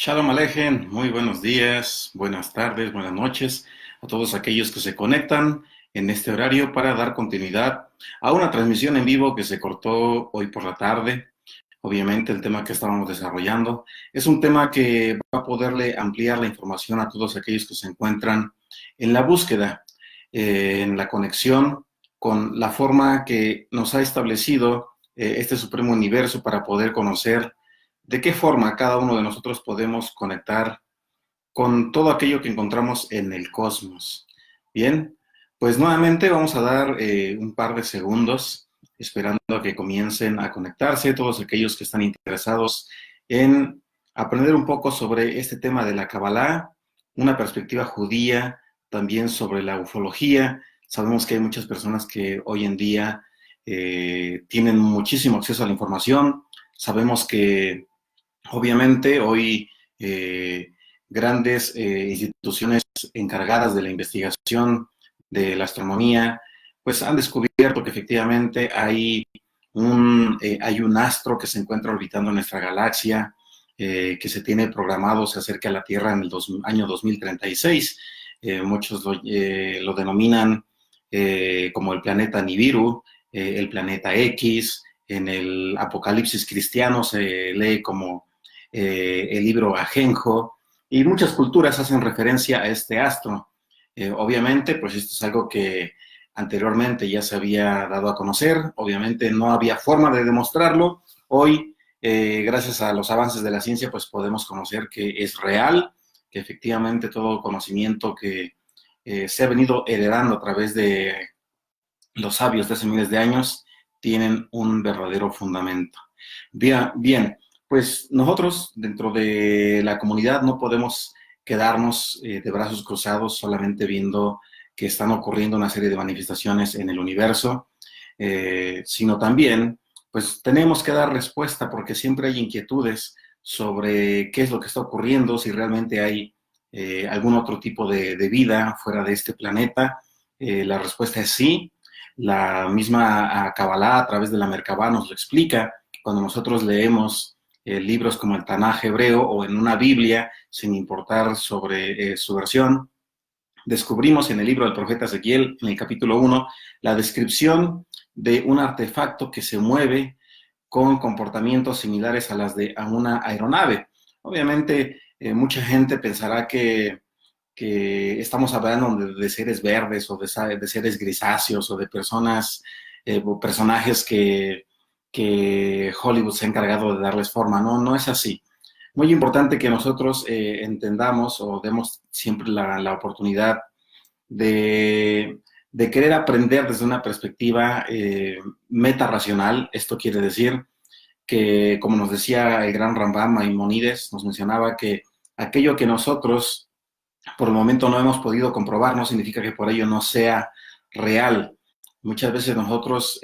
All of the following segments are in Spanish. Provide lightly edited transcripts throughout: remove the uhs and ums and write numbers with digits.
Shalom Alejen, muy buenos días, buenas tardes, buenas noches a todos aquellos que se conectan en este horario para dar continuidad a una transmisión en vivo que se cortó hoy por la tarde. Obviamente el tema que estábamos desarrollando es un tema que va a poderle ampliar la información a todos aquellos que se encuentran en la búsqueda, en la conexión con la forma que nos ha establecido este Supremo Universo para poder conocer de qué forma cada uno de nosotros podemos conectar con todo aquello que encontramos en el cosmos. Bien, pues nuevamente vamos a dar un par de segundos esperando a que comiencen a conectarse todos aquellos que están interesados en aprender un poco sobre este tema de la Kabbalah, una perspectiva judía, también sobre la ufología. Sabemos que hay muchas personas que hoy en día tienen muchísimo acceso a la información. Sabemos que obviamente hoy grandes instituciones encargadas de la investigación de la astronomía, pues han descubierto que efectivamente hay un astro que se encuentra orbitando nuestra galaxia, que se tiene programado, se acerca a la Tierra en el año 2036. Muchos lo denominan como el planeta Nibiru, el planeta X. En el Apocalipsis cristiano se lee como el libro Ajenjo, y muchas culturas hacen referencia a este astro. Obviamente, pues esto es algo que anteriormente ya se había dado a conocer, obviamente no había forma de demostrarlo. Hoy, gracias a los avances de la ciencia, pues podemos conocer que es real, que efectivamente todo conocimiento que se ha venido heredando a través de los sabios de hace miles de años tienen un verdadero fundamento. Bien, pues nosotros dentro de la comunidad no podemos quedarnos de brazos cruzados solamente viendo que están ocurriendo una serie de manifestaciones en el universo, sino también pues tenemos que dar respuesta porque siempre hay inquietudes sobre qué es lo que está ocurriendo, si realmente hay algún otro tipo de vida fuera de este planeta. La respuesta es sí. La misma Kabbalah a través de la Merkabah nos lo explica. Cuando nosotros leemos libros como el Tanaj hebreo o en una Biblia, sin importar sobre su versión, descubrimos en el libro del profeta Ezequiel, en el capítulo 1, la descripción de un artefacto que se mueve con comportamientos similares a las de a una aeronave. Obviamente, mucha gente pensará que estamos hablando de seres verdes o de seres grisáceos o de personas, o personajes que Hollywood se ha encargado de darles forma. No, no es así. Muy importante que nosotros entendamos o demos siempre la oportunidad de querer aprender desde una perspectiva metarracional. Esto quiere decir que, como nos decía el gran Rambam Maimónides, nos mencionaba que aquello que nosotros por el momento no hemos podido comprobar no significa que por ello no sea real. Muchas veces nosotros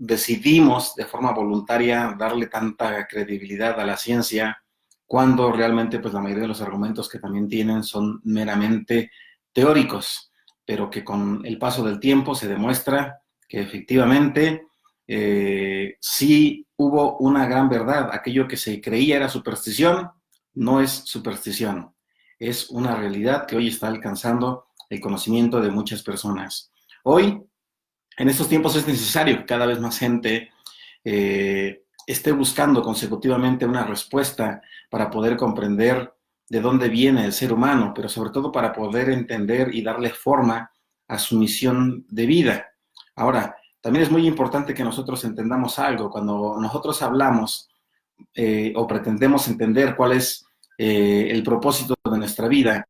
decidimos de forma voluntaria darle tanta credibilidad a la ciencia cuando realmente pues la mayoría de los argumentos que también tienen son meramente teóricos, pero que con el paso del tiempo se demuestra que efectivamente sí hubo una gran verdad. Aquello que se creía era superstición, no es superstición, es una realidad que hoy está alcanzando el conocimiento de muchas personas. Hoy, en estos tiempos es necesario que cada vez más gente esté buscando consecutivamente una respuesta para poder comprender de dónde viene el ser humano, pero sobre todo para poder entender y darle forma a su misión de vida. Ahora, también es muy importante que nosotros entendamos algo. Cuando nosotros hablamos o pretendemos entender cuál es el propósito de nuestra vida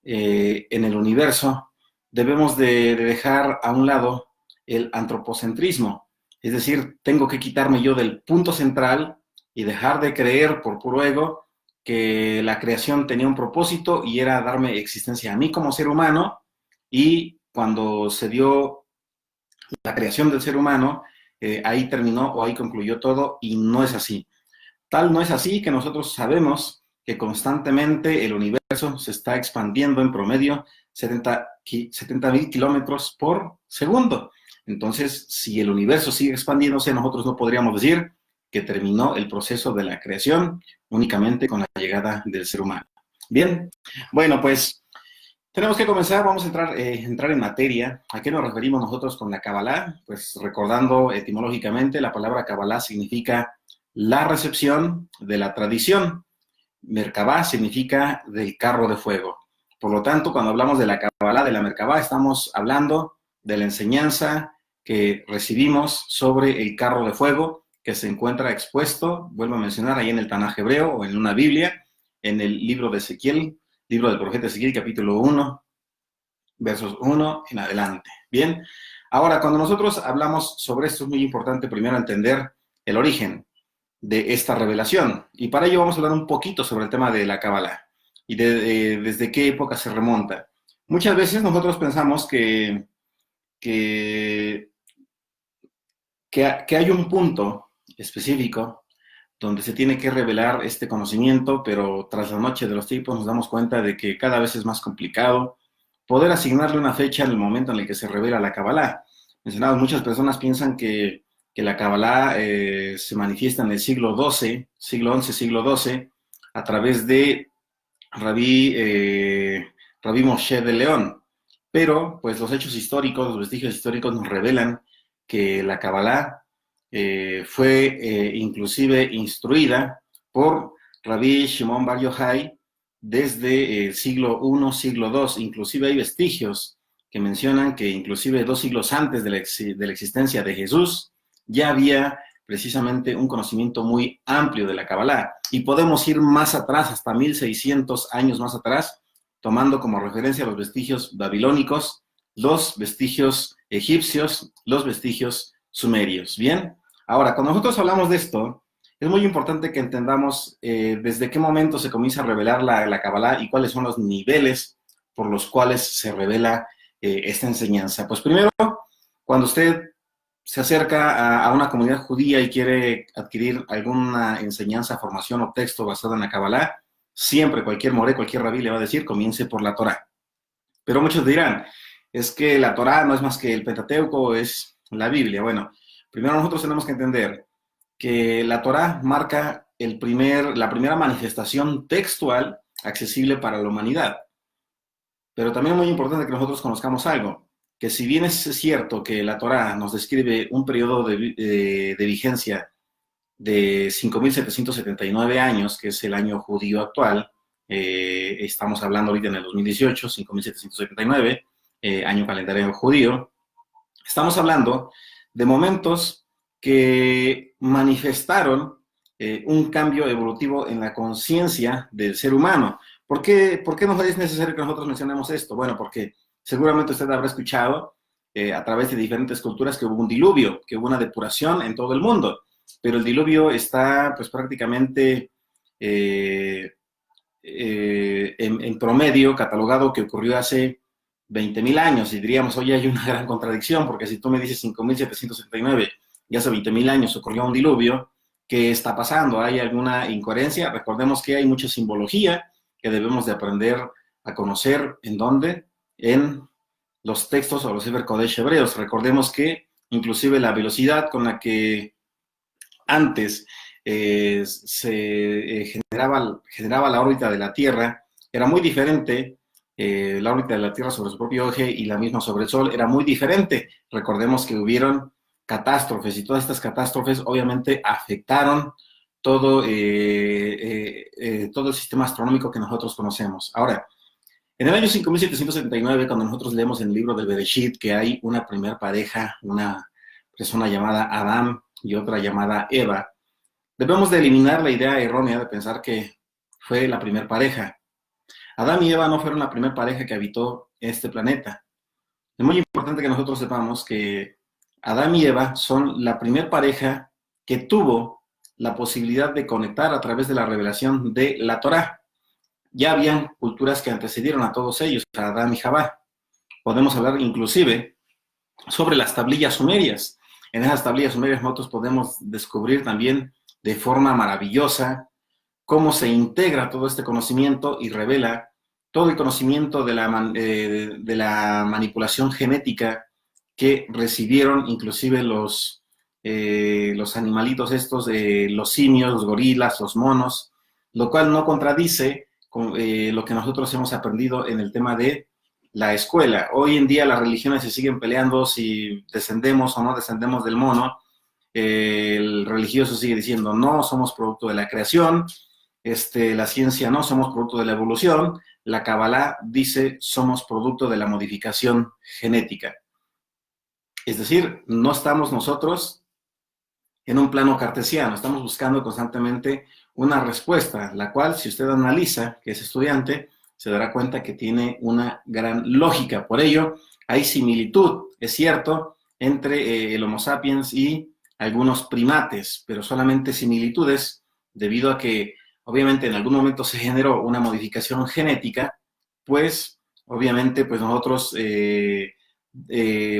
en el universo, debemos de dejar a un lado el antropocentrismo. Es decir, tengo que quitarme yo del punto central y dejar de creer por puro ego que la creación tenía un propósito y era darme existencia a mí como ser humano, y cuando se dio la creación del ser humano, ahí terminó o ahí concluyó todo, y no es así. Tal no es así que nosotros sabemos que constantemente el universo se está expandiendo en promedio 70,000 kilómetros por segundo. Entonces, si el universo sigue expandiéndose, nosotros no podríamos decir que terminó el proceso de la creación únicamente con la llegada del ser humano. Bien, bueno, pues tenemos que comenzar, vamos a entrar en materia. ¿A qué nos referimos nosotros con la Kabbalah? Pues recordando etimológicamente, la palabra Kabbalah significa la recepción de la tradición. Merkabah significa del carro de fuego. Por lo tanto, cuando hablamos de la Kabbalah, de la Merkabah, estamos hablando de la enseñanza que recibimos sobre el carro de fuego que se encuentra expuesto, vuelvo a mencionar, ahí en el Tanaj hebreo o en una Biblia, en el libro de Ezequiel, libro del profeta Ezequiel, capítulo 1, versos 1 en adelante. Bien, ahora cuando nosotros hablamos sobre esto es muy importante primero entender el origen de esta revelación. Y para ello vamos a hablar un poquito sobre el tema de la Kabbalah y desde qué época se remonta. Muchas veces nosotros pensamos que hay un punto específico donde se tiene que revelar este conocimiento, pero tras la noche de los tiempos nos damos cuenta de que cada vez es más complicado poder asignarle una fecha en el momento en el que se revela la Kabbalah. Mencionados, muchas personas piensan que la Kabbalah se manifiesta en el siglo XII, siglo XI, siglo XII, a través de Rabí Moshe de León. Pero, pues, los hechos históricos, los vestigios históricos nos revelan que la Kabbalah fue inclusive instruida por Rabí Shimon Bar Yochai desde el siglo I, siglo II. Inclusive hay vestigios que mencionan que inclusive 2 siglos antes de la existencia de Jesús ya había precisamente un conocimiento muy amplio de la Kabbalah. Y podemos ir más atrás, hasta 1600 años más atrás, tomando como referencia los vestigios babilónicos, los vestigios egipcios, los vestigios sumerios. Bien, ahora, cuando nosotros hablamos de esto, es muy importante que entendamos desde qué momento se comienza a revelar la Kabbalah y cuáles son los niveles por los cuales se revela esta enseñanza. Pues primero, cuando usted se acerca a una comunidad judía y quiere adquirir alguna enseñanza, formación o texto basado en la Kabbalah, siempre cualquier moré, cualquier rabí le va a decir, comience por la Torá. Pero muchos dirán, es que la Torá no es más que el Pentateuco, es la Biblia. Bueno, primero nosotros tenemos que entender que la Torá marca la primera manifestación textual accesible para la humanidad. Pero también es muy importante que nosotros conozcamos algo, que si bien es cierto que la Torá nos describe un periodo de vigencia de 5.779 años, que es el año judío actual, estamos hablando ahorita en el 2018, 5.779, año calendario judío, estamos hablando de momentos que manifestaron un cambio evolutivo en la conciencia del ser humano. ¿Por qué nos es necesario que nosotros mencionemos esto? Bueno, porque seguramente usted habrá escuchado a través de diferentes culturas que hubo un diluvio, que hubo una depuración en todo el mundo, pero el diluvio está pues prácticamente en promedio catalogado que ocurrió hace 20.000 años, y diríamos, oye, hay una gran contradicción, porque si tú me dices 5.779 y hace 20.000 años ocurrió un diluvio, ¿qué está pasando? ¿Hay alguna incoherencia? Recordemos que hay mucha simbología que debemos de aprender a conocer. ¿En dónde? En los textos o los Sefer Kodesh hebreos. Recordemos que inclusive la velocidad con la que antes se generaba la órbita de la Tierra era muy diferente. La órbita de la Tierra sobre su propio eje y la misma sobre el Sol era muy diferente. Recordemos que hubieron catástrofes y todas estas catástrofes obviamente afectaron todo el sistema astronómico que nosotros conocemos. Ahora, en el año 5779, cuando nosotros leemos en el libro del Bereshit que hay una primer pareja, una persona llamada Adán y otra llamada Eva, debemos de eliminar la idea errónea de pensar que fue la primer pareja. Adán y Eva no fueron la primera pareja que habitó este planeta. Es muy importante que nosotros sepamos que Adán y Eva son la primera pareja que tuvo la posibilidad de conectar a través de la revelación de la Torá. Ya habían culturas que antecedieron a todos ellos, a Adán y Jabá. Podemos hablar inclusive sobre las tablillas sumerias. En esas tablillas sumerias nosotros podemos descubrir también de forma maravillosa cómo se integra todo este conocimiento y revela todo el conocimiento de la manipulación genética que recibieron inclusive los los animalitos estos, los simios, los gorilas, los monos, lo cual no contradice con lo que nosotros hemos aprendido en el tema de la escuela. Hoy en día las religiones se siguen peleando si descendemos o no descendemos del mono. El religioso sigue diciendo no, somos producto de la creación. La ciencia no, somos producto de la evolución. La Kabbalah dice somos producto de la modificación genética. Es decir, no estamos nosotros en un plano cartesiano, estamos buscando constantemente una respuesta, la cual, si usted analiza, que es estudiante, se dará cuenta que tiene una gran lógica. Por ello, hay similitud, es cierto, entre el Homo sapiens y algunos primates, pero solamente similitudes, debido a que, obviamente, en algún momento se generó una modificación genética, pues, obviamente, pues nosotros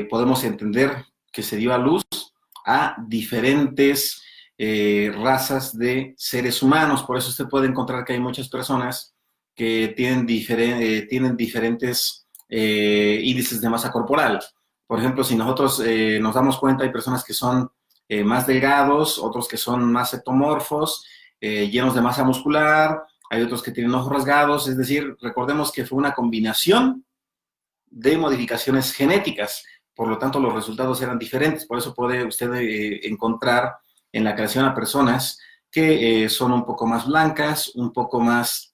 podemos entender que se dio a luz a diferentes razas de seres humanos. Por eso usted puede encontrar que hay muchas personas que tienen diferentes índices de masa corporal. Por ejemplo, si nosotros nos damos cuenta, hay personas que son más delgados, otros que son más ectomorfos, llenos de masa muscular, hay otros que tienen ojos rasgados. Es decir, recordemos que fue una combinación de modificaciones genéticas. Por lo tanto, los resultados eran diferentes. Por eso puede usted encontrar en la creación a personas que son un poco más blancas, un poco más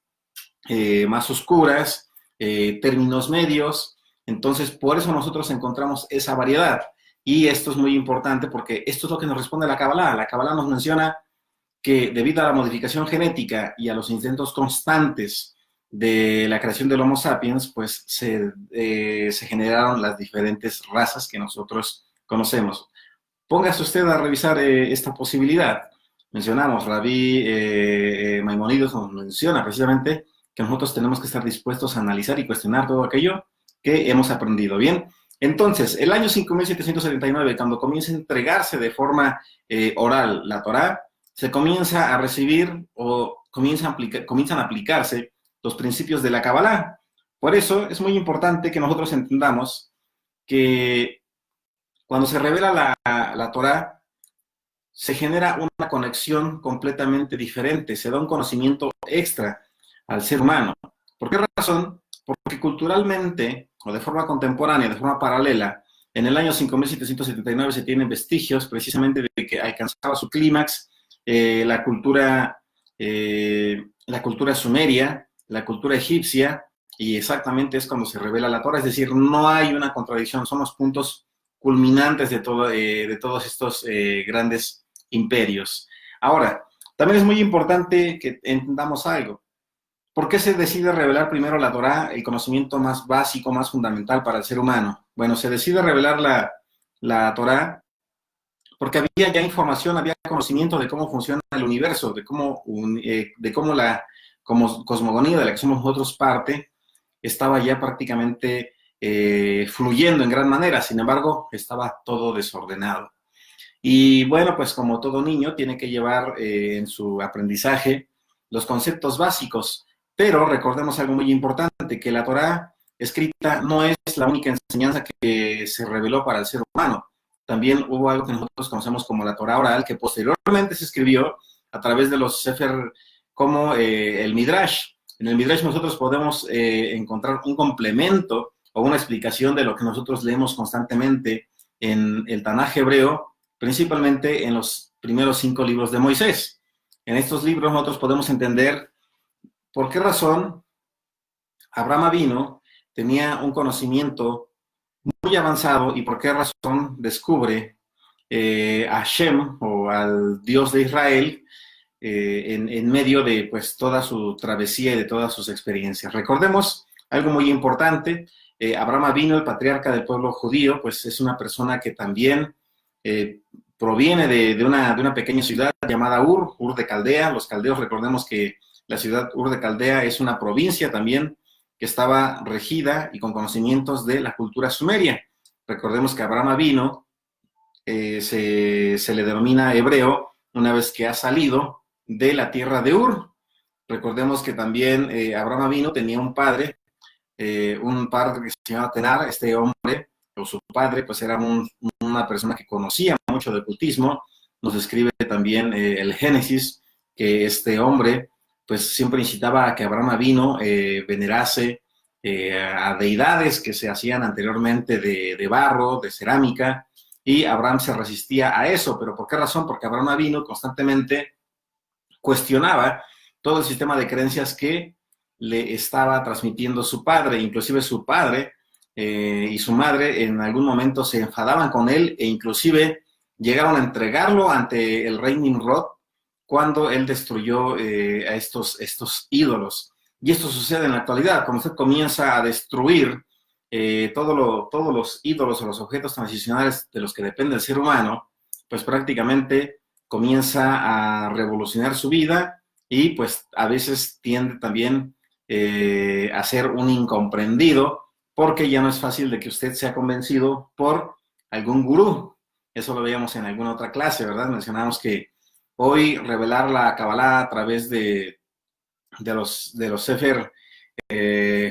oscuras, términos medios. Entonces, por eso nosotros encontramos esa variedad. Y esto es muy importante porque esto es lo que nos responde la Kabbalah. La Kabbalah nos menciona que debido a la modificación genética y a los intentos constantes de la creación del Homo sapiens, pues se generaron las diferentes razas que nosotros conocemos. Póngase usted a revisar esta posibilidad. Mencionamos, Rabí Maimónides nos menciona precisamente que nosotros tenemos que estar dispuestos a analizar y cuestionar todo aquello que hemos aprendido. Bien, entonces, el año 5779, cuando comienza a entregarse de forma oral la Torá, se comienza a recibir o comienzan a aplicarse los principios de la Kabbalah. Por eso es muy importante que nosotros entendamos que cuando se revela la Torá, se genera una conexión completamente diferente, se da un conocimiento extra al ser humano. ¿Por qué razón? Porque culturalmente, o de forma contemporánea, de forma paralela, en el año 5779 se tienen vestigios precisamente de que alcanzaba su clímax la cultura sumeria, la cultura egipcia, y exactamente es cuando se revela la Torá. Es decir, no hay una contradicción, son los puntos culminantes de todos estos grandes imperios. Ahora, también es muy importante que entendamos algo. ¿Por qué se decide revelar primero la Torá, el conocimiento más básico, más fundamental para el ser humano? Bueno, se decide revelar la Torá porque había ya información, había conocimiento de cómo funciona el universo, de cómo la cosmogonía de la que somos nosotros parte estaba ya prácticamente fluyendo en gran manera. Sin embargo, estaba todo desordenado. Y bueno, pues como todo niño tiene que llevar en su aprendizaje los conceptos básicos, pero recordemos algo muy importante, que la Torá escrita no es la única enseñanza que se reveló para el ser humano. También hubo algo que nosotros conocemos como la Torá oral, que posteriormente se escribió a través de los Sefer, como el Midrash. En el Midrash nosotros podemos encontrar un complemento o una explicación de lo que nosotros leemos constantemente en el Tanaj hebreo, principalmente en los primeros 5 libros de Moisés. En estos libros nosotros podemos entender por qué razón Abraham Avinu tenía un conocimiento muy avanzado y por qué razón descubre a Hashem, o al Dios de Israel, en medio de pues toda su travesía y de todas sus experiencias. Recordemos algo muy importante. Abraham Avinu, el patriarca del pueblo judío, pues es una persona que también proviene de una pequeña ciudad llamada Ur de Caldea. Los caldeos, recordemos que la ciudad Ur de Caldea es una provincia también que estaba regida y con conocimientos de la cultura sumeria. Recordemos que Abraham Avinu se le denomina hebreo una vez que ha salido de la tierra de Ur. Recordemos que también Abraham Avinu tenía un padre que se llamaba Tenar. Este hombre, o su padre, pues era un una persona que conocía mucho de ocultismo, nos describe también el Génesis, que este hombre pues siempre incitaba a que Abraham Avinu venerase a deidades que se hacían anteriormente de barro, de cerámica, y Abraham se resistía a eso. ¿Pero por qué razón? Porque Abraham Avinu constantemente cuestionaba todo el sistema de creencias que le estaba transmitiendo su padre. Inclusive su padre y su madre en algún momento se enfadaban con él e inclusive llegaron a entregarlo ante el rey Nimrod cuando él destruyó a estos ídolos. Y esto sucede en la actualidad, cuando usted comienza a destruir todos los ídolos o los objetos transicionales de los que depende el ser humano, pues prácticamente comienza a revolucionar su vida y pues a veces tiende también a ser un incomprendido, porque ya no es fácil de que usted sea convencido por algún gurú. Eso lo veíamos en alguna otra clase, ¿verdad? Mencionamos que hoy revelar la Kabbalah a través de los Sefer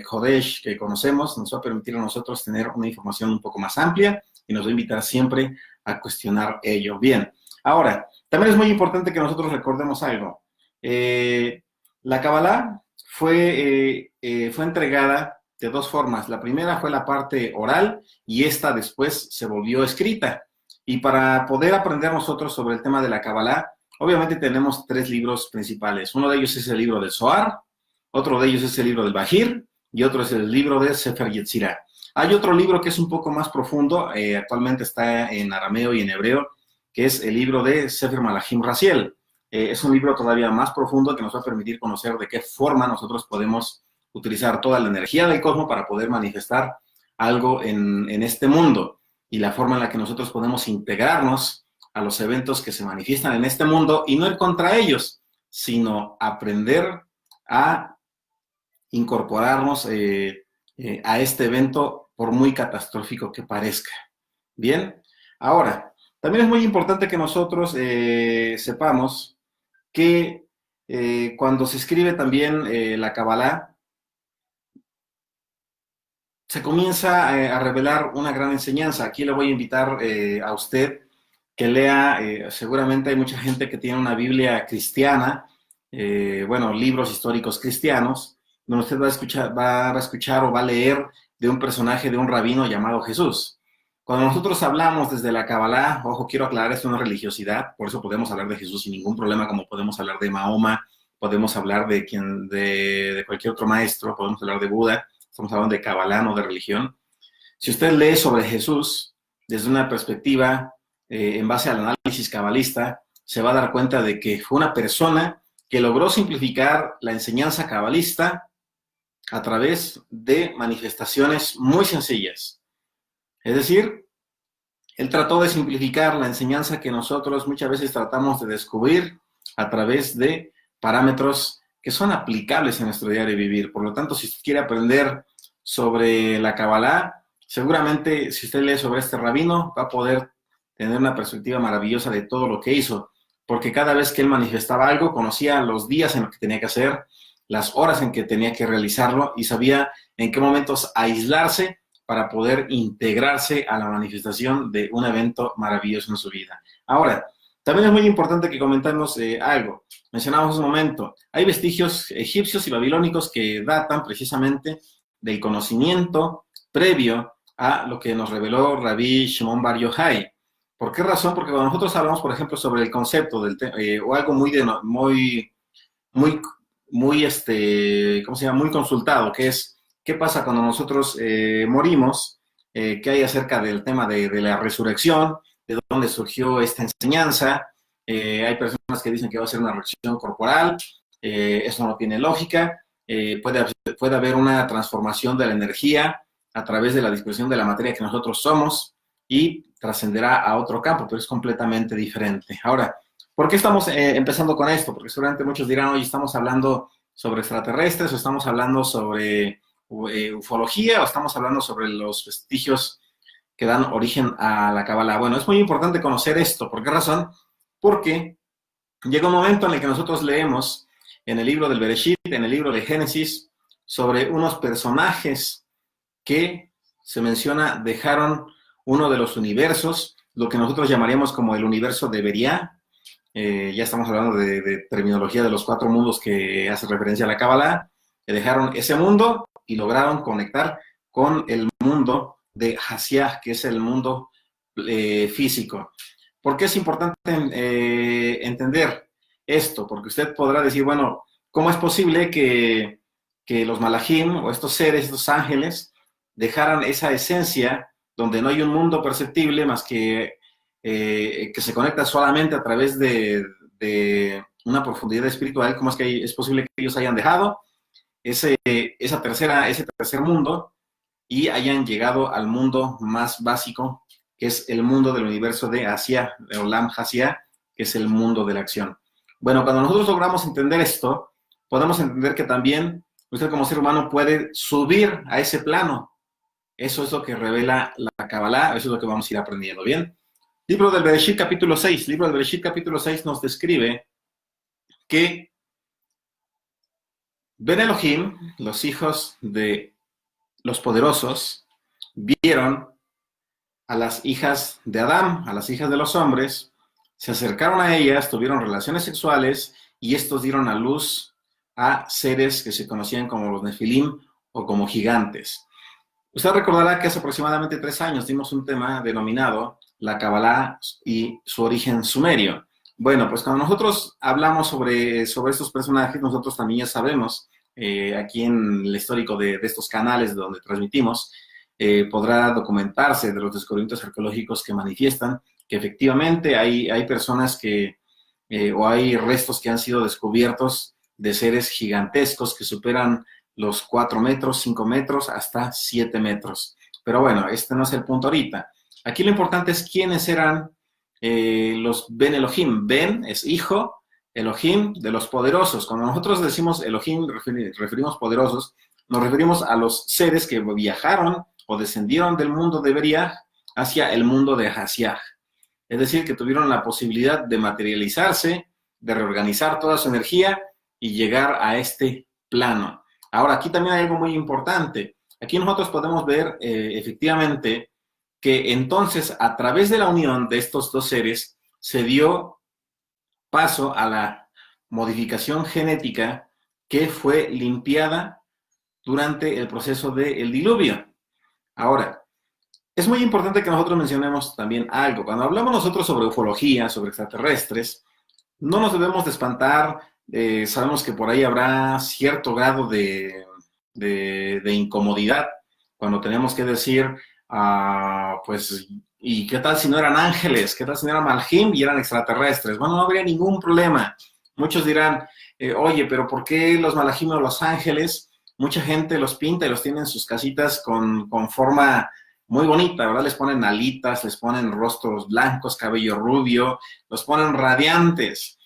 Kodesh que conocemos nos va a permitir a nosotros tener una información un poco más amplia y nos va a invitar siempre a cuestionar ello. Bien, ahora, también es muy importante que nosotros recordemos algo. La Kabbalah fue entregada de dos formas. La primera fue la parte oral y esta después se volvió escrita. Y para poder aprender nosotros sobre el tema de la Kabbalah, obviamente tenemos tres libros principales. Uno de ellos es el libro del Zohar, otro de ellos es el libro del Bahir y otro es el libro del Sefer Yetzirah. Hay otro libro que es un poco más profundo, actualmente está en arameo y en hebreo, que es el libro de Sefer Malachim Raziel. Es un libro todavía más profundo que nos va a permitir conocer de qué forma nosotros podemos utilizar toda la energía del cosmos para poder manifestar algo en este mundo y la forma en la que nosotros podemos integrarnos a los eventos que se manifiestan en este mundo y no ir contra ellos, sino aprender a incorporarnos a este evento por muy catastrófico que parezca. Bien, ahora, también es muy importante que nosotros sepamos que cuando se escribe también la Kabbalah, se comienza a revelar una gran enseñanza. Aquí le voy a invitar a usted que lea, seguramente hay mucha gente que tiene una Biblia cristiana, bueno, libros históricos cristianos, donde usted va a escuchar o va a leer de un personaje, de un rabino llamado Jesús. Cuando nosotros hablamos desde la Kabbalah, ojo, quiero aclarar, esto no es religiosidad, por eso podemos hablar de Jesús sin ningún problema, como podemos hablar de Mahoma, podemos hablar de cualquier otro maestro, podemos hablar de Buda, estamos hablando de Kabbalah, no de religión. Si usted lee sobre Jesús desde una perspectiva en base al análisis cabalista, se va a dar cuenta de que fue una persona que logró simplificar la enseñanza cabalista a través de manifestaciones muy sencillas. Es decir, él trató de simplificar la enseñanza que nosotros muchas veces tratamos de descubrir a través de parámetros que son aplicables en nuestro diario vivir. Por lo tanto, si usted quiere aprender sobre la Kabbalah, seguramente si usted lee sobre este rabino, va a poder tener una perspectiva maravillosa de todo lo que hizo, porque cada vez que él manifestaba algo, conocía los días en los que tenía que hacer, las horas en que tenía que realizarlo y sabía en qué momentos aislarse para poder integrarse a la manifestación de un evento maravilloso en su vida. Ahora, también es muy importante que comentemos algo. Mencionamos un momento, hay vestigios egipcios y babilónicos que datan precisamente del conocimiento previo a lo que nos reveló Rabbi Shimon Bar Yochai. ¿Por qué razón? Porque cuando nosotros hablamos, por ejemplo, sobre el concepto o algo muy ¿cómo se llama? Muy consultado, que es qué pasa cuando nosotros morimos, qué hay acerca del tema de la resurrección, de dónde surgió esta enseñanza. Hay personas que dicen que va a ser una reacción corporal, eso no tiene lógica. Puede haber una transformación de la energía a través de la dispersión de la materia que nosotros somos y trascenderá a otro campo, pero es completamente diferente. Ahora, ¿por qué estamos empezando con esto? Porque seguramente muchos dirán, hoy estamos hablando sobre extraterrestres, o estamos hablando sobre ufología, o estamos hablando sobre los vestigios que dan origen a la Kabbalah. Bueno, es muy importante conocer esto. ¿Por qué razón? Porque llega un momento en el que nosotros leemos en el libro del Bereshit, en el libro de Génesis, sobre unos personajes que se menciona dejaron uno de los universos lo que nosotros llamaríamos como el universo de Beria. Ya estamos hablando de terminología de los 4 mundos que hace referencia a la Kabbalah. Dejaron ese mundo y lograron conectar con el mundo de Hasiah, que es el mundo físico. ¿Por qué es importante entender esto? Porque usted podrá decir, bueno, ¿cómo es posible que los malajim o estos seres, estos ángeles, dejaran esa esencia donde no hay un mundo perceptible más que se conecta solamente a través de una profundidad espiritual? ¿Cómo es que es posible que ellos hayan dejado ese tercer mundo y hayan llegado al mundo más básico, que es el mundo del universo de Asia, de Olam Hasiah, que es el mundo de la acción? Bueno, cuando nosotros logramos entender esto, podemos entender que también usted como ser humano puede subir a ese plano. Eso es lo que revela la Kabbalah, eso es lo que vamos a ir aprendiendo, ¿bien? Libro del Bereshit, capítulo 6. Libro del Bereshit, capítulo 6 nos describe que Ben Elohim, los hijos de los poderosos, vieron a las hijas de Adán, a las hijas de los hombres, se acercaron a ellas, tuvieron relaciones sexuales y estos dieron a luz a seres que se conocían como los Nefilim o como gigantes. Usted recordará que hace aproximadamente 3 años dimos un tema denominado la Kabbalah y su origen sumerio. Bueno, pues cuando nosotros hablamos sobre estos personajes, nosotros también ya sabemos, aquí en el histórico de estos canales donde transmitimos, podrá documentarse de los descubrimientos arqueológicos que manifiestan que efectivamente hay personas o hay restos que han sido descubiertos de seres gigantescos que superan los 4 metros, 5 metros, hasta 7 metros. Pero bueno, este no es el punto ahorita. Aquí lo importante es quiénes eran los Ben Elohim. Ben es hijo, Elohim de los poderosos. Cuando nosotros decimos Elohim, referimos poderosos, nos referimos a los seres que viajaron o descendieron del mundo de Beriah hacia el mundo de Hasiah. Es decir, que tuvieron la posibilidad de materializarse, de reorganizar toda su energía y llegar a este plano. Ahora, aquí también hay algo muy importante. Aquí nosotros podemos ver efectivamente que entonces a través de la unión de estos dos seres se dio paso a la modificación genética que fue limpiada durante el proceso del diluvio. Ahora, es muy importante que nosotros mencionemos también algo. Cuando hablamos nosotros sobre ufología, sobre extraterrestres, no nos debemos de espantar. Sabemos que por ahí habrá cierto grado de incomodidad cuando tenemos que decir, pues, ¿y qué tal si no eran ángeles? ¿Qué tal si no eran malajim y eran extraterrestres? Bueno, no habría ningún problema. Muchos dirán, oye, pero ¿por qué los malajim o los ángeles? Mucha gente los pinta y los tiene en sus casitas con forma muy bonita, ¿verdad? Les ponen alitas, les ponen rostros blancos, cabello rubio, los ponen radiantes.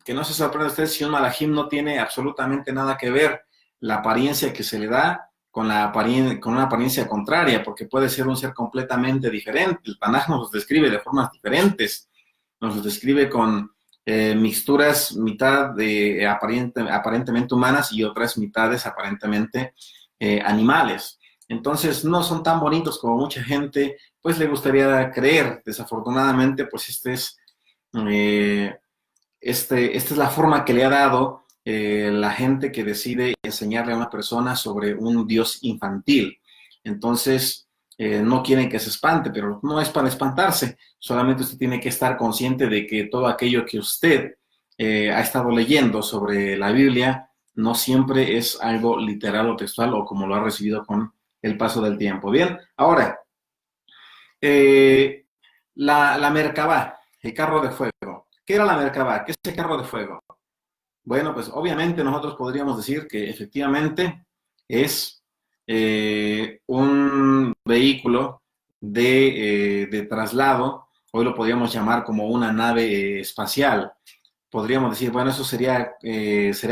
Que no se sorprenda usted si un malajim no tiene absolutamente nada que ver la apariencia que se le da con una apariencia contraria, porque puede ser un ser completamente diferente. El Tanaj nos los describe de formas diferentes, nos los describe con mixturas, mitad de aparentemente humanas y otras mitades aparentemente animales. Entonces no son tan bonitos como mucha gente pues le gustaría creer. Desafortunadamente, pues esta es la forma que le ha dado la gente que decide enseñarle a una persona sobre un Dios infantil. Entonces, no quieren que se espante, pero no es para espantarse. Solamente usted tiene que estar consciente de que todo aquello que usted ha estado leyendo sobre la Biblia no siempre es algo literal o textual o como lo ha recibido con el paso del tiempo. Bien, ahora, la Merkabah, el carro de fuego. ¿Qué era la Merkabah? ¿Qué es el carro de fuego? Bueno, pues obviamente nosotros podríamos decir que efectivamente es un vehículo de traslado. Hoy lo podríamos llamar como una nave espacial. Podríamos decir, bueno, eso sería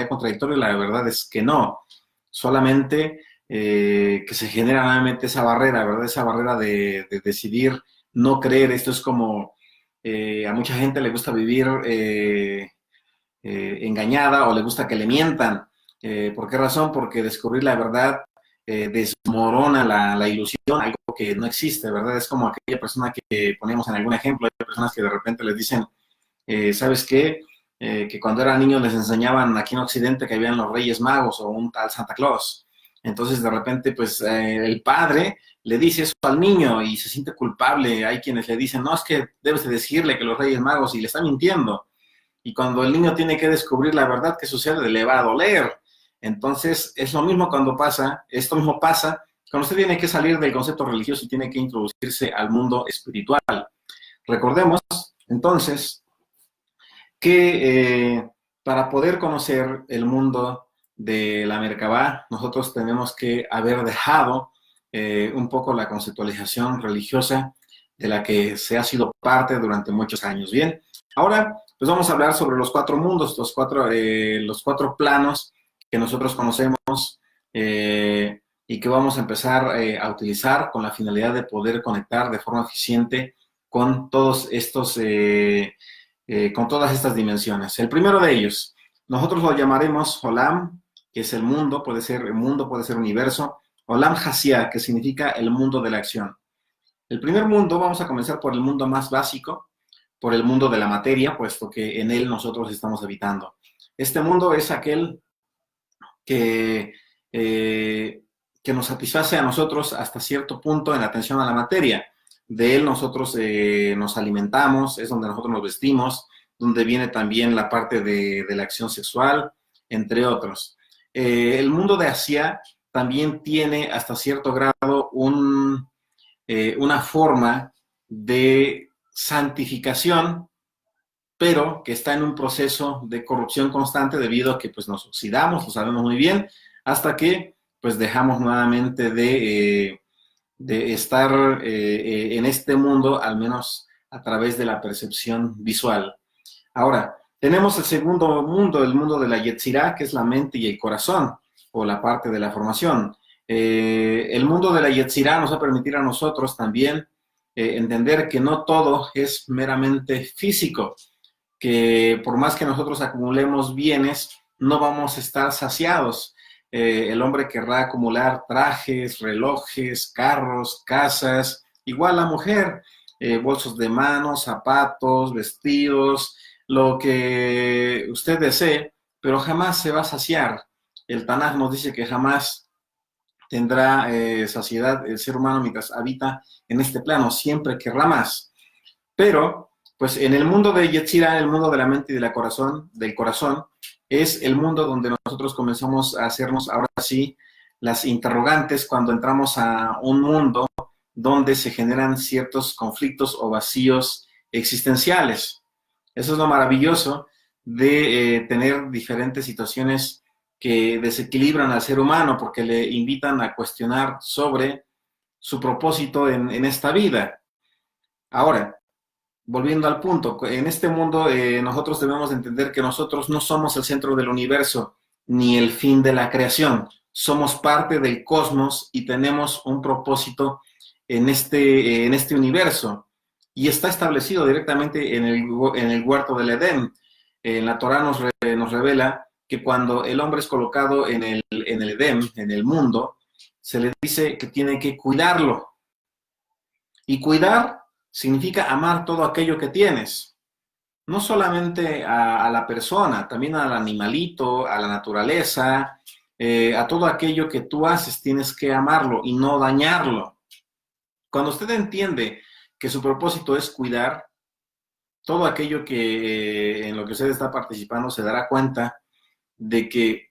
contradictorio. La verdad es que no. Solamente que se genera nuevamente esa barrera, ¿verdad? Esa barrera de decidir no creer. Esto es como a mucha gente le gusta vivir engañada o le gusta que le mientan. ¿Por qué razón? Porque descubrir la verdad desmorona la ilusión, algo que no existe, ¿verdad? Es como aquella persona que poníamos en algún ejemplo, hay personas que de repente les dicen, ¿sabes qué? Que cuando eran niños les enseñaban aquí en Occidente que habían los Reyes Magos o un tal Santa Claus. Entonces, de repente, pues el padre le dice eso al niño y se siente culpable. Hay quienes le dicen, no, es que debes de decirle que los Reyes Magos, y le está mintiendo. Y cuando el niño tiene que descubrir la verdad que sucede, le va a doler. Entonces, es lo mismo cuando pasa, esto mismo pasa cuando usted tiene que salir del concepto religioso y tiene que introducirse al mundo espiritual. Recordemos, entonces, que para poder conocer el mundo de la Merkabah, nosotros tenemos que haber dejado un poco la conceptualización religiosa de la que se ha sido parte durante muchos años. Bien, ahora pues vamos a hablar sobre los cuatro mundos, los cuatro planos que nosotros conocemos y que vamos a empezar a utilizar con la finalidad de poder conectar de forma eficiente con todos estos con todas estas dimensiones. El primero de ellos, nosotros lo llamaremos Olam, que es el mundo, puede ser universo. Olam Hasia, que significa el mundo de la acción. El primer mundo, vamos a comenzar por el mundo más básico, por el mundo de la materia, puesto que en él nosotros estamos habitando. Este mundo es aquel que nos satisface a nosotros hasta cierto punto en atención a la materia. De él nosotros nos alimentamos, es donde nosotros nos vestimos, donde viene también la parte de la acción sexual, entre otros. El mundo de Asia también tiene hasta cierto grado una forma de santificación, pero que está en un proceso de corrupción constante debido a que pues, nos oxidamos, lo sabemos muy bien, hasta que pues dejamos nuevamente de estar en este mundo, al menos a través de la percepción visual. Ahora, tenemos el segundo mundo, el mundo de la Yetzirah, que es la mente y el corazón, o la parte de la formación. El mundo de la Yetzirah nos va a permitir a nosotros también entender que no todo es meramente físico, que por más que nosotros acumulemos bienes, no vamos a estar saciados. El hombre querrá acumular trajes, relojes, carros, casas, igual la mujer, bolsos de mano, zapatos, vestidos, lo que usted desee, pero jamás se va a saciar. El Tanaj nos dice que jamás tendrá saciedad el ser humano mientras habita en este plano, siempre querrá más. Pero, pues en el mundo de Yetzirah, el mundo de la mente y del corazón, es el mundo donde nosotros comenzamos a hacernos ahora sí las interrogantes cuando entramos a un mundo donde se generan ciertos conflictos o vacíos existenciales. Eso es lo maravilloso de tener diferentes situaciones que desequilibran al ser humano porque le invitan a cuestionar sobre su propósito en esta vida. Ahora, volviendo al punto, en este mundo nosotros debemos entender que nosotros no somos el centro del universo ni el fin de la creación. Somos parte del cosmos y tenemos un propósito en este universo. Y está establecido directamente en el huerto del Edén. La Torá nos revela que cuando el hombre es colocado en el Edén, en el mundo, se le dice que tiene que cuidarlo. Y cuidar significa amar todo aquello que tienes, no solamente a la persona, también al animalito, a la naturaleza, a todo aquello que tú haces, tienes que amarlo y no dañarlo. Cuando usted entiende que su propósito es cuidar, todo aquello que en lo que usted está participando se dará cuenta de que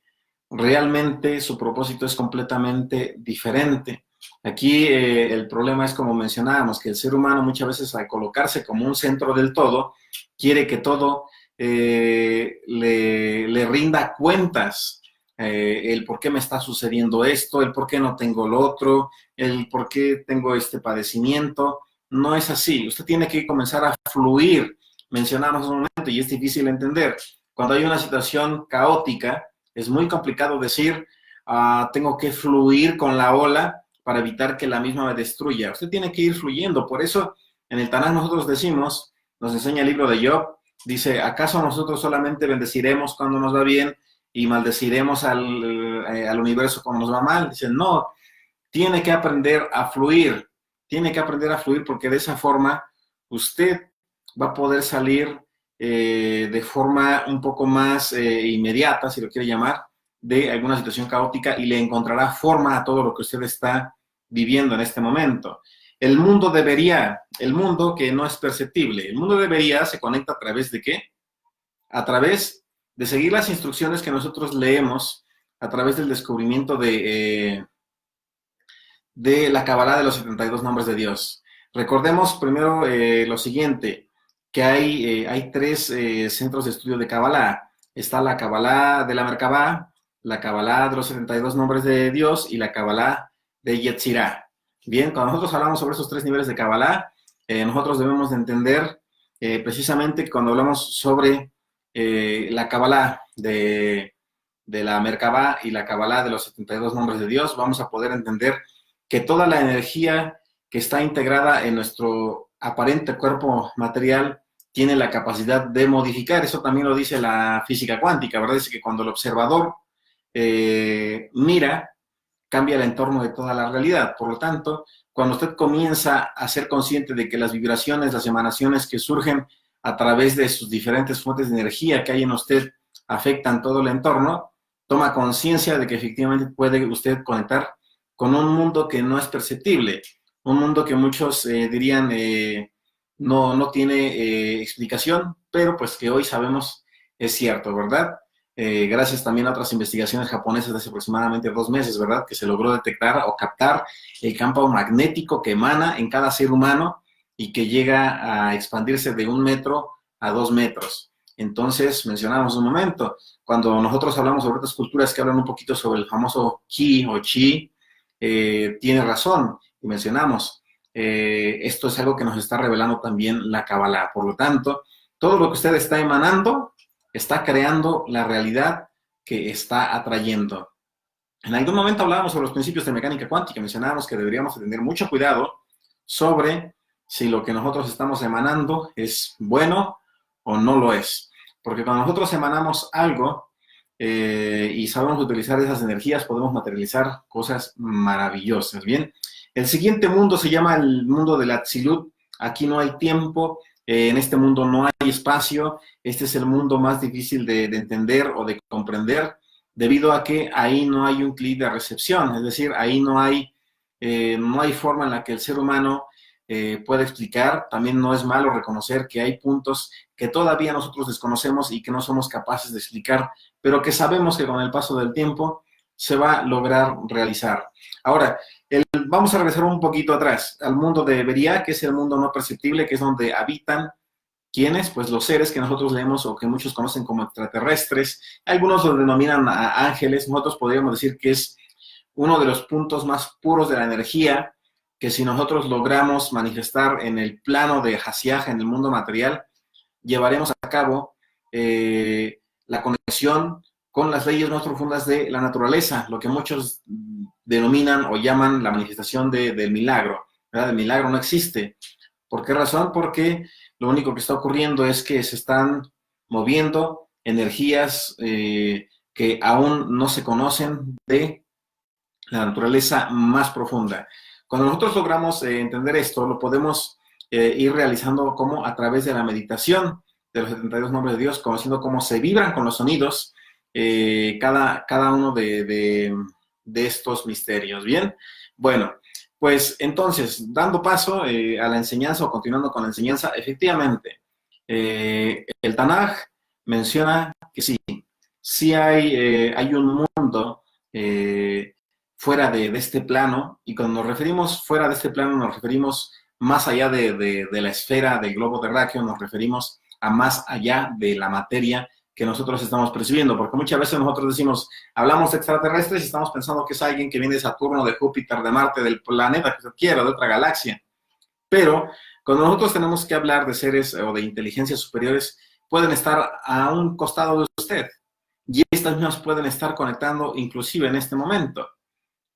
realmente su propósito es completamente diferente. Aquí el problema es, como mencionábamos, que el ser humano muchas veces al colocarse como un centro del todo, quiere que todo le rinda cuentas. El por qué me está sucediendo esto, el por qué no tengo lo otro, el por qué tengo este padecimiento. No es así. Usted tiene que comenzar a fluir. Mencionamos un momento y es difícil entender. Cuando hay una situación caótica, es muy complicado decir, tengo que fluir con la ola para evitar que la misma me destruya. Usted tiene que ir fluyendo. Por eso, en el Tanaj nosotros decimos, nos enseña el libro de Job, dice, ¿acaso nosotros solamente bendeciremos cuando nos va bien y maldeciremos al universo cuando nos va mal? Dice, no, tiene que aprender a fluir, porque de esa forma usted va a poder salir de forma un poco más inmediata, si lo quiere llamar, de alguna situación caótica y le encontrará forma a todo lo que usted está viviendo en este momento. El mundo que no es perceptible, el mundo debería se conecta a través de ¿qué? A través de seguir las instrucciones que nosotros leemos, a través del descubrimiento de la Kabbalah de los 72 nombres de Dios. Recordemos primero lo siguiente, que hay tres centros de estudio de Kabbalah. Está la Kabbalah de la Merkabah, la Kabbalah de los 72 nombres de Dios y la Kabbalah de Yetzirah. Bien, cuando nosotros hablamos sobre esos tres niveles de Kabbalah, nosotros debemos de entender precisamente que cuando hablamos sobre la Kabbalah de la Merkabah y la Kabbalah de los 72 nombres de Dios, vamos a poder entender que toda la energía que está integrada en nuestro aparente cuerpo material tiene la capacidad de modificar. Eso también lo dice la física cuántica, ¿verdad? Dice que cuando el observador mira, cambia el entorno de toda la realidad. Por lo tanto, cuando usted comienza a ser consciente de que las vibraciones, las emanaciones que surgen a través de sus diferentes fuentes de energía que hay en usted afectan todo el entorno, toma conciencia de que efectivamente puede usted conectar con un mundo que no es perceptible, un mundo que muchos dirían no tiene explicación, pero pues que hoy sabemos es cierto, ¿verdad? Gracias también a otras investigaciones japonesas de hace aproximadamente 2 meses, ¿verdad? Que se logró detectar o captar el campo magnético que emana en cada ser humano y que llega a expandirse de 1 metro a 2 metros. Entonces, mencionábamos un momento, cuando nosotros hablamos sobre otras culturas que hablan un poquito sobre el famoso ki o chi, tiene razón, y mencionamos, esto es algo que nos está revelando también la Kabbalah. Por lo tanto, todo lo que usted está emanando está creando la realidad que está atrayendo. En algún momento hablábamos sobre los principios de mecánica cuántica, mencionábamos que deberíamos tener mucho cuidado sobre si lo que nosotros estamos emanando es bueno o no lo es. Porque cuando nosotros emanamos algo, y sabemos utilizar esas energías, podemos materializar cosas maravillosas, ¿bien? El siguiente mundo se llama el mundo del Atzilut. Aquí no hay tiempo, en este mundo no hay espacio. Este es el mundo más difícil de entender o de comprender, debido a que ahí no hay un clic de recepción, es decir, ahí no hay forma en la que el ser humano pueda explicar. También no es malo reconocer que hay puntos que todavía nosotros desconocemos y que no somos capaces de explicar, pero que sabemos que con el paso del tiempo se va a lograr realizar. Ahora, vamos a regresar un poquito atrás, al mundo de Beria, que es el mundo no perceptible, que es donde habitan, ¿quiénes? Pues los seres que nosotros leemos o que muchos conocen como extraterrestres. Algunos lo denominan a ángeles, nosotros podríamos decir que es uno de los puntos más puros de la energía, que si nosotros logramos manifestar en el plano de Hasiah, en el mundo material, llevaremos a cabo la conexión con las leyes más profundas de la naturaleza, lo que muchos denominan o llaman la manifestación del milagro, ¿verdad? El milagro no existe. ¿Por qué razón? Porque lo único que está ocurriendo es que se están moviendo energías que aún no se conocen de la naturaleza más profunda. Cuando nosotros logramos entender esto, lo podemos ir realizando como a través de la meditación de los 72 nombres de Dios, conociendo cómo se vibran con los sonidos cada uno de estos misterios. ¿Bien? Bueno, pues entonces, dando paso a la enseñanza o continuando con la enseñanza, efectivamente, el Tanaj menciona que sí hay un mundo fuera de este plano, y cuando nos referimos fuera de este plano, nos referimos más allá de la esfera del globo terráqueo, nos referimos a más allá de la materia que nosotros estamos percibiendo, porque muchas veces nosotros decimos, hablamos de extraterrestres y estamos pensando que es alguien que viene de Saturno, de Júpiter, de Marte, del planeta que se quiera, de otra galaxia. Pero cuando nosotros tenemos que hablar de seres o de inteligencias superiores, pueden estar a un costado de usted, y estas mismas pueden estar conectando inclusive en este momento,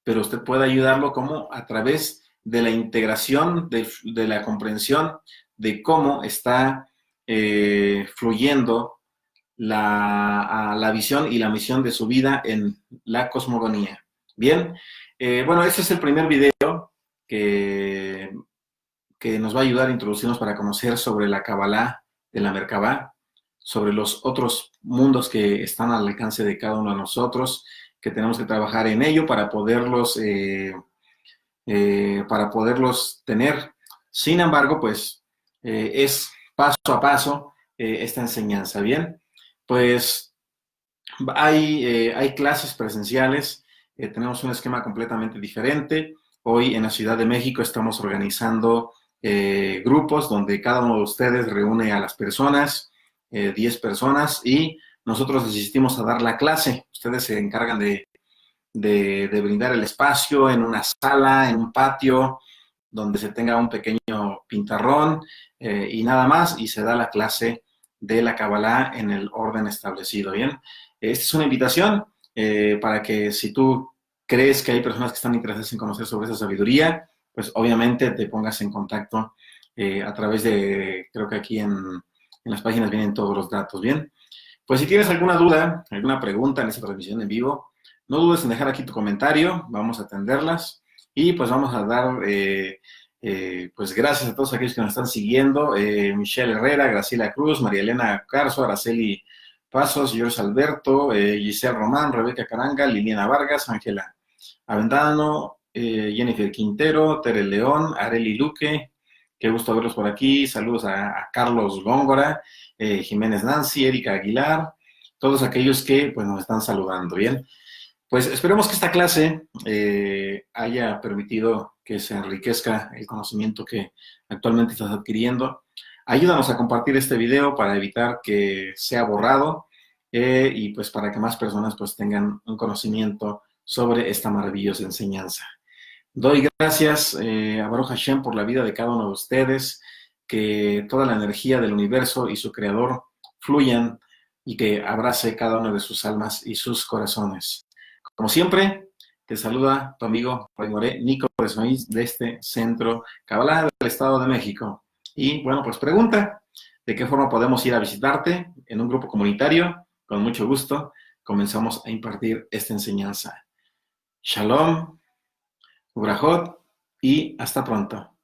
pero usted puede ayudarlo como a través de la integración, de la comprensión de cómo está fluyendo la visión y la misión de su vida en la cosmogonía. Bien, Bueno, este es el primer video que, que nos va a ayudar a introducirnos para conocer sobre la Kabbalah de la Merkabah, sobre los otros mundos que están al alcance de cada uno de nosotros, que tenemos que trabajar en ello para poderlos tener. Sin embargo, pues es paso a paso esta enseñanza, ¿bien? Pues hay clases presenciales, tenemos un esquema completamente diferente. Hoy en la Ciudad de México estamos organizando grupos donde cada uno de ustedes reúne a las personas, 10 personas, y nosotros asistimos a dar la clase. Ustedes se encargan de brindar el espacio en una sala, en un patio, donde se tenga un pequeño pintarrón y nada más, y se da la clase de la Kabbalah en el orden establecido, ¿bien? Esta es una invitación para que si tú crees que hay personas que están interesadas en conocer sobre esa sabiduría, pues obviamente te pongas en contacto a través de, creo que aquí en las páginas vienen todos los datos, ¿bien? Pues si tienes alguna duda, alguna pregunta en esta transmisión en vivo, no dudes en dejar aquí tu comentario, vamos a atenderlas y pues vamos a dar pues gracias a todos aquellos que nos están siguiendo, Michelle Herrera, Graciela Cruz, María Elena Carso, Araceli Pasos, George Alberto, Giselle Román, Rebeca Caranga, Liliana Vargas, Ángela Aventano, Jennifer Quintero, Tere León, Areli Luque, qué gusto verlos por aquí, saludos a Carlos Góngora, Jiménez Nancy, Erika Aguilar, todos aquellos que pues nos están saludando, ¿bien? Pues esperemos que esta clase haya permitido que se enriquezca el conocimiento que actualmente estás adquiriendo. Ayúdanos a compartir este video para evitar que sea borrado y pues para que más personas pues tengan un conocimiento sobre esta maravillosa enseñanza. Doy gracias a Baruch Hashem por la vida de cada uno de ustedes, que toda la energía del universo y su creador fluyan y que abrace cada una de sus almas y sus corazones. Como siempre, te saluda tu amigo Nico Resnoís de este Centro Kabbalah del Estado de México. Y bueno, pues pregunta, ¿de qué forma podemos ir a visitarte en un grupo comunitario? Con mucho gusto, comenzamos a impartir esta enseñanza. Shalom, Ubrajot y hasta pronto.